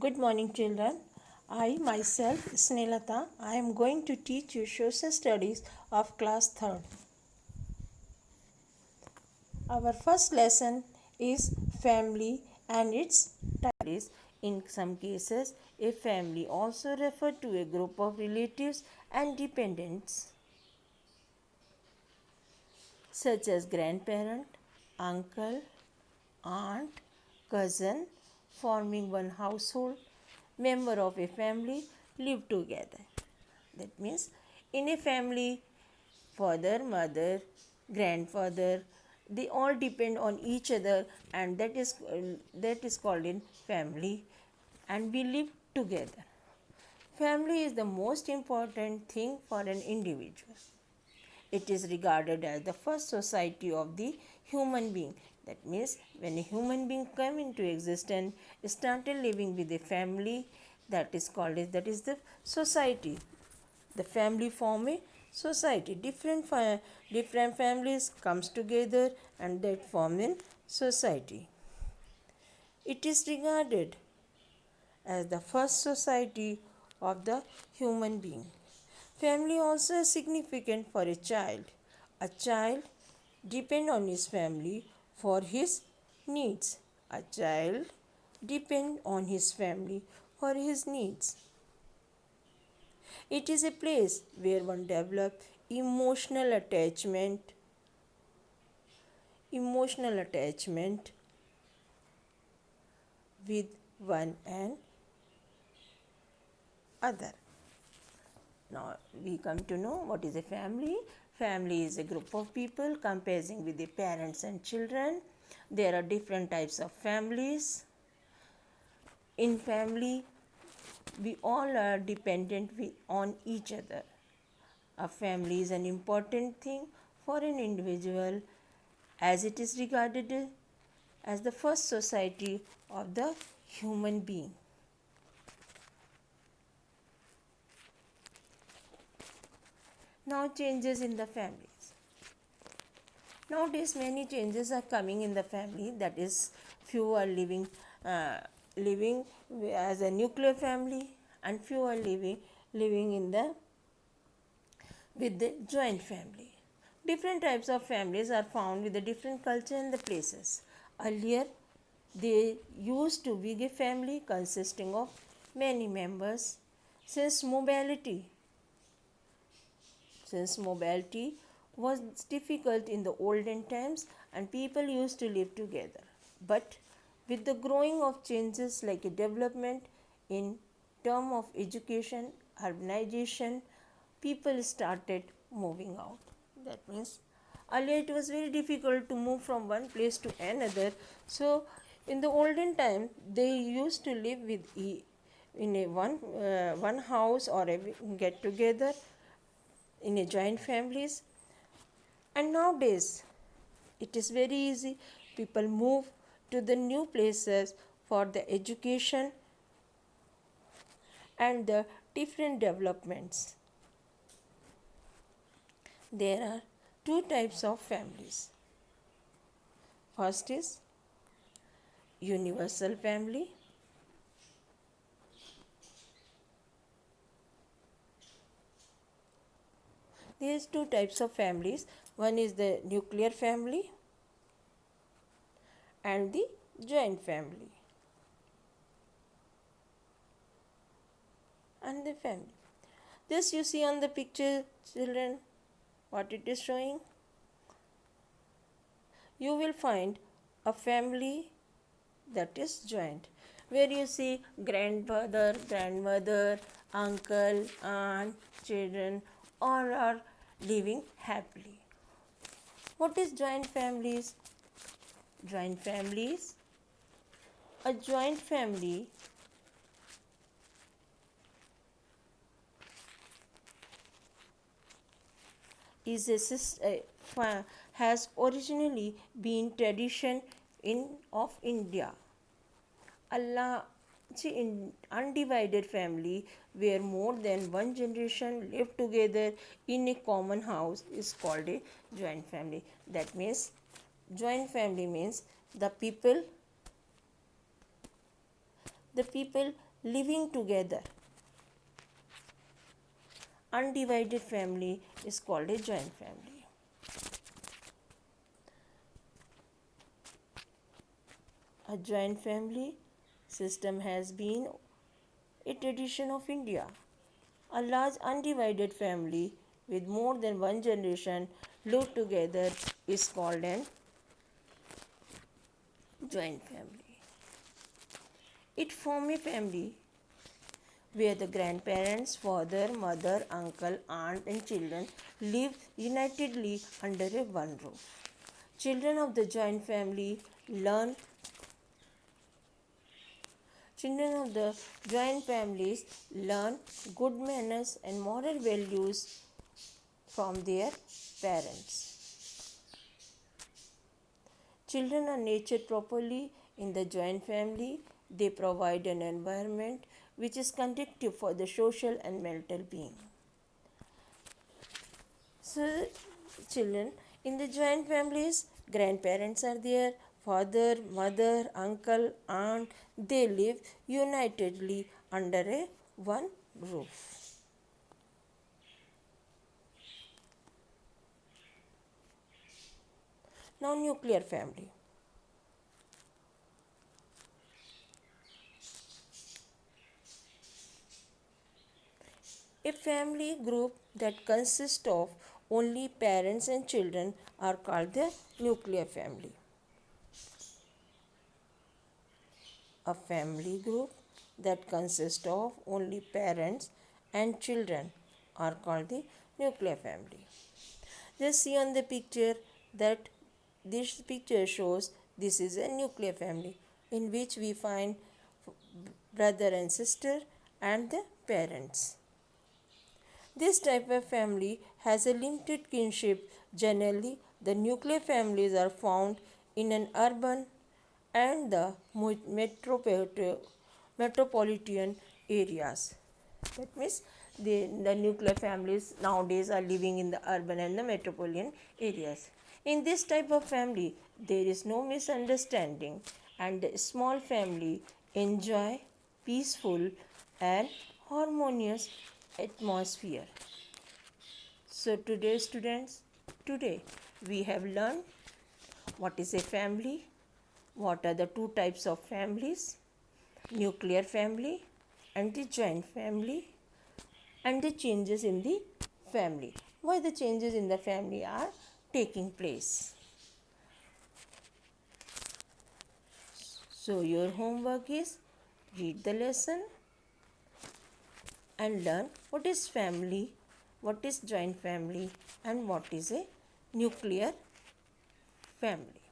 Good morning, children. I myself, Snelata, I am going to teach you social studies of class 3rd. Our first lesson is family and its types. In some cases, a family also referred to a group of relatives and dependents such as grandparent, uncle, aunt, cousin, forming one household, member of a family live together. That means in a family, father, mother, grandfather, they all depend on each other, and that is called in family, and we live together. Family is the most important thing for an individual. It is regarded as the first society of the human being. That means when a human being come into existence, started living with a family, that is the society. The family form a society. Different families comes together and that form a society. It is regarded as the first society of the human being. Family also is significant for a child. A child depend on his family for his needs. A child depend on his family for his needs. It is a place where one develops emotional attachment with one and other. Now we come to know what is a family. Family is a group of people comprising with the parents and children. There are different types of families. In family, we all are dependent on each other. A family is an important thing for an individual as it is regarded as the first society of the human being. Now changes in the families. Nowadays many changes are coming in the family, that is few are living as a nuclear family and few are living in the with the joint family. Different types of families are found with a different culture in the places. Earlier, they used to be a family consisting of many members. Since mobility was difficult in the olden times and people used to live together. But with the growing of changes like a development in term of education, urbanization, people started moving out. That means earlier it was very difficult to move from one place to another. So in the olden time they used to live in a one house or a get together in a joint families. And nowadays it is very easy, people move to the new places for the education and the different developments. There are two types of families. First is universal family. There is two types of families. One is the nuclear family and the joint family. And the family. This you see on the picture, children, what it is showing. You will find a family that is joint, where you see grandfather, grandmother, uncle, aunt, children, all are living happily. What is joint families? Joint families. A joint family is has originally been tradition of India. A large undivided family where more than one generation live together in a common house is called a joint family. That means joint family means the people living together. Undivided family is called a joint family. A joint family system has been a tradition of India. A large undivided family with more than one generation lived together is called an joint family. It forms a family where the grandparents, father, mother, uncle, aunt, and children live unitedly under a one roof. Children of the joint family learn Children of the joint families learn good manners and moral values from their parents. Children are nurtured properly in the joint family. They provide an environment which is conducive for the social and mental being. So, children in the joint families, grandparents are there, father, mother, uncle, aunt, they live unitedly under a one roof. Now, nuclear family. A family group that consists of only parents and children are called the nuclear family. A family group that consists of only parents and children are called the nuclear family. Just see on the picture that this picture shows this is a nuclear family in which we find brother and sister and the parents. This type of family has a limited kinship. Generally, the nuclear families are found in an urban and the metropolitan areas. That means the nuclear families nowadays are living in the urban and the metropolitan areas. In this type of family, there is no misunderstanding and the small family enjoy peaceful and harmonious atmosphere. So today students, today we have learned what is a family, what are the two types of families, nuclear family and the joint family, and the changes in the family. Why the changes in the family are taking place. So your homework is read the lesson and learn what is family, what is joint family and what is a nuclear family.